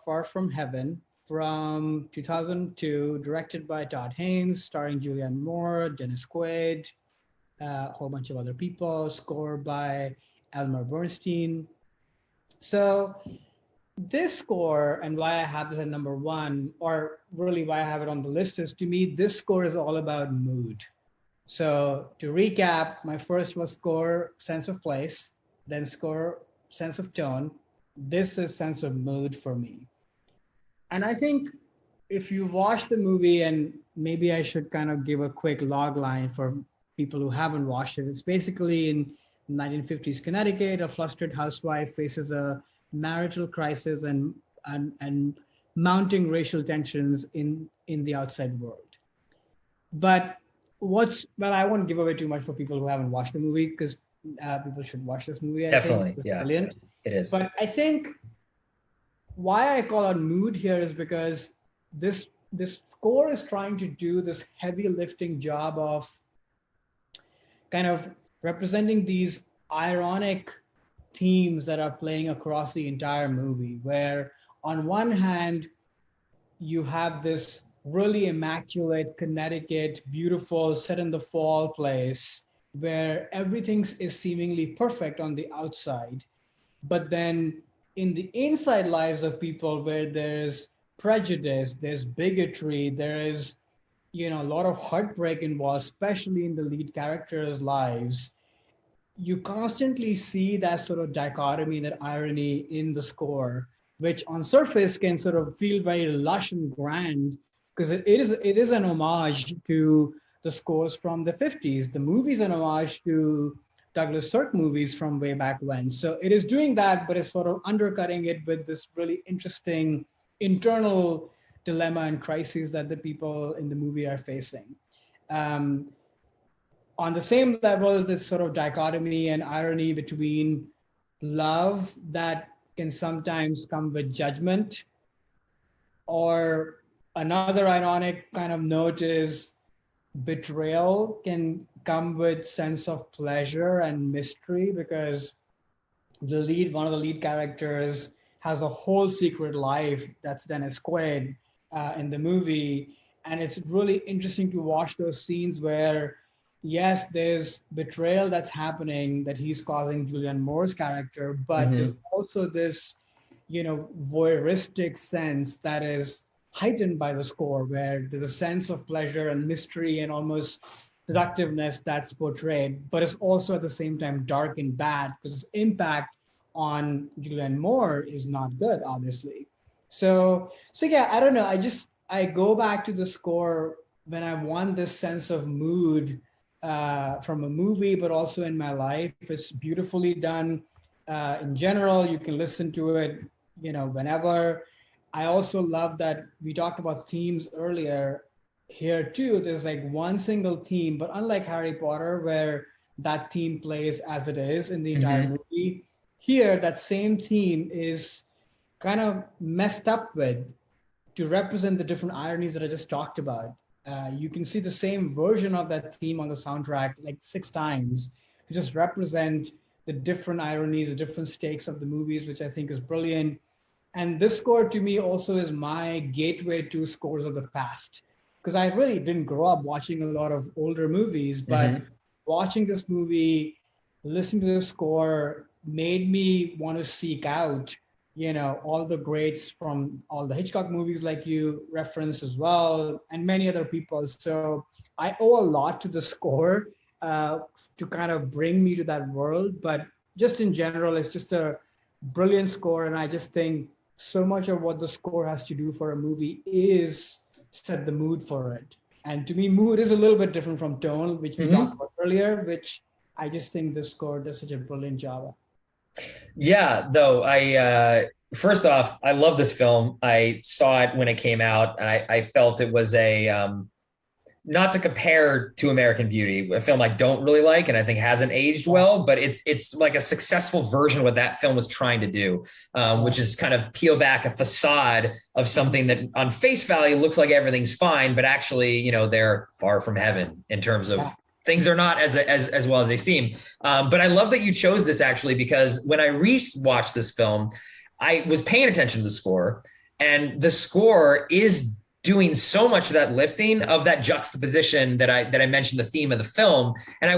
Far From Heaven from 2002, directed by Todd Haynes, starring Julianne Moore, Dennis Quaid, a whole bunch of other people, score by Elmer Bernstein. So this score, and why I have this at number one, or really why I have it on the list, is to me, this score is all about mood. So to recap, my first was score, sense of place, then score, sense of tone. This is sense of mood for me. And I think if you watch the movie, and maybe I should kind of give a quick log line for people who haven't watched it. It's basically in 1950s Connecticut, a flustered housewife faces a marital crisis and mounting racial tensions in the outside world. But I won't give away too much for people who haven't watched the movie, because people should watch this movie. Definitely, It's yeah, brilliant. It is. But I think why I call out mood here is because this score is trying to do this heavy lifting job of kind of representing these ironic themes that are playing across the entire movie, where on one hand, you have this really immaculate Connecticut, beautiful, set in the fall place where everything is seemingly perfect on the outside. But then in the inside lives of people, where there's prejudice, there's bigotry, there is, a lot of heartbreak involved, especially in the lead characters' lives, you constantly see that sort of dichotomy, that irony in the score, which on surface can sort of feel very lush and grand, because it is an homage to the scores from the 50s. The movie's an homage to Douglas Sirk movies from way back when. So it is doing that, but it's sort of undercutting it with this really interesting internal dilemma and crises that the people in the movie are facing. On the same level, this sort of dichotomy and irony between love that can sometimes come with judgment, or another ironic kind of note is betrayal can come with sense of pleasure and mystery, because one of the lead characters has a whole secret life. That's Dennis Quaid in the movie. And it's really interesting to watch those scenes where, yes, there's betrayal that's happening that he's causing Julianne Moore's character, but there's also this, voyeuristic sense that is heightened by the score, where there's a sense of pleasure and mystery and almost seductiveness that's portrayed, but it's also at the same time dark and bad, because its impact on Julianne Moore is not good, obviously. So yeah, I don't know. I go back to the score when I want this sense of mood from a movie, but also in my life. It's beautifully done. In general, you can listen to it, whenever. I also love that we talked about themes earlier. Here too, there's like one single theme, but unlike Harry Potter, where that theme plays as it is in the entire movie, here that same theme is kind of messed up with to represent the different ironies that I just talked about. You can see the same version of that theme on the soundtrack like 6 times to just represent the different ironies, the different stakes of the movies, which I think is brilliant. And this score to me also is my gateway to scores of the past, because I really didn't grow up watching a lot of older movies, but watching this movie, listening to the score made me want to seek out, all the greats from all the Hitchcock movies, like you referenced as well, and many other people. So I owe a lot to the score to kind of bring me to that world. But just in general, it's just a brilliant score. And I just think so much of what the score has to do for a movie is set the mood for it. And to me, mood is a little bit different from tone, which we talked about earlier, which I just think the score does such a brilliant job of. Yeah, though, first off, I love this film. I saw it when it came out. I felt it was not to compare to American Beauty, a film I don't really like and I think hasn't aged well, but it's like a successful version of what that film was trying to do, which is kind of peel back a facade of something that on face value looks like everything's fine, but actually, they're far from heaven in terms of things are not as well as they seem. But I love that you chose this actually, because when I rewatched this film, I was paying attention to the score. And the score is doing so much of that lifting, of that juxtaposition that I mentioned, the theme of the film. And I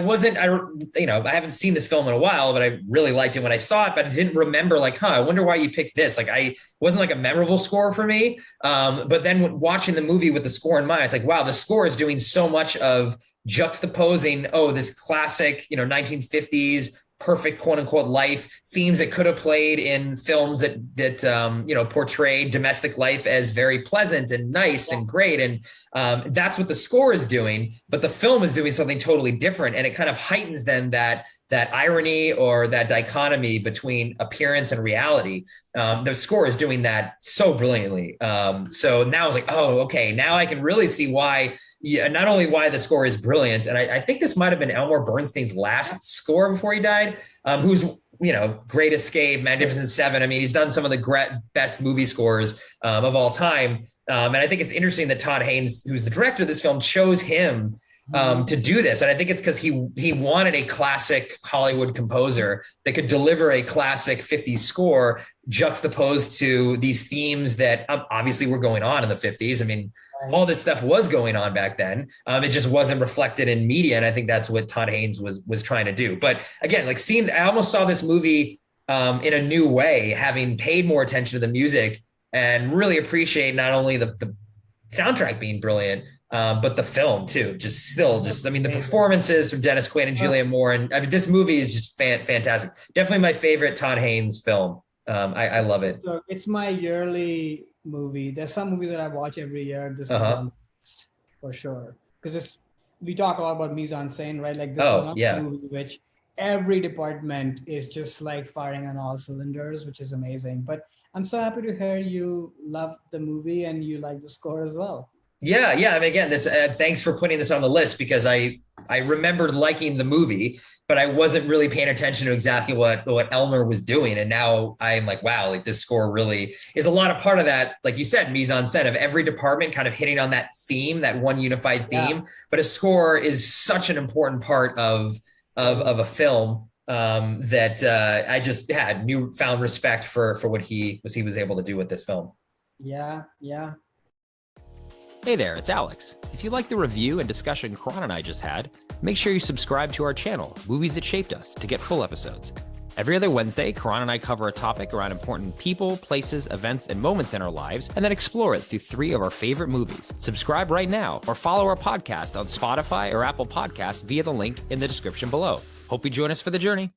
haven't seen this film in a while, but I really liked it when I saw it, but I didn't remember like, I wonder why you picked this. Like it wasn't like a memorable score for me. But then watching the movie with the score in mind, it's like, wow, the score is doing so much of juxtaposing, this classic, 1950s perfect quote unquote life, themes that could have played in films that portrayed domestic life as very pleasant and nice and great. And that's what the score is doing, but the film is doing something totally different. And it kind of heightens then that irony or that dichotomy between appearance and reality. The score is doing that so brilliantly. So now I was like, okay, now I can really see why, not only why the score is brilliant. And I think this might've been Elmore Bernstein's last score before he died, who's, Great Escape, Magnificent Seven. I mean, he's done some of the best movie scores of all time. And I think it's interesting that Todd Haynes, who's the director of this film, chose him to do this. And I think it's because he wanted a classic Hollywood composer that could deliver a classic 50s score juxtaposed to these themes that obviously were going on in the 50s. I mean, all this stuff was going on back then. It just wasn't reflected in media. And I think that's what Todd Haynes was trying to do. But again, I almost saw this movie in a new way, having paid more attention to the music and really appreciate not only the soundtrack being brilliant, but the film too. The performances from Dennis Quaid and Julianne Moore. And this movie is just fantastic. Definitely my favorite Todd Haynes film. I love it. So it's my yearly movie. There's some movies that I watch every year. This is on the list for sure. Because we talk a lot about mise en scène, right? Like this is another movie which every department is just like firing on all cylinders, which is amazing. But I'm so happy to hear you love the movie and you like the score as well. Yeah. I mean, again, this. Thanks for putting this on the list, because I remembered liking the movie, but I wasn't really paying attention to exactly what Elmer was doing. And now I'm like, wow, like this score really is a lot of part of that. Like you said, mise en scène of every department kind of hitting on that theme, that one unified theme. Yeah. But a score is such an important part of a film that I just had newfound respect for what he was able to do with this film. Yeah. Hey there, it's Alex. If you like the review and discussion Karan and I just had, make sure you subscribe to our channel, Movies That Shaped Us, to get full episodes. Every other Wednesday, Karan and I cover a topic around important people, places, events, and moments in our lives, and then explore it through 3 of our favorite movies. Subscribe right now, or follow our podcast on Spotify or Apple Podcasts via the link in the description below. Hope you join us for the journey.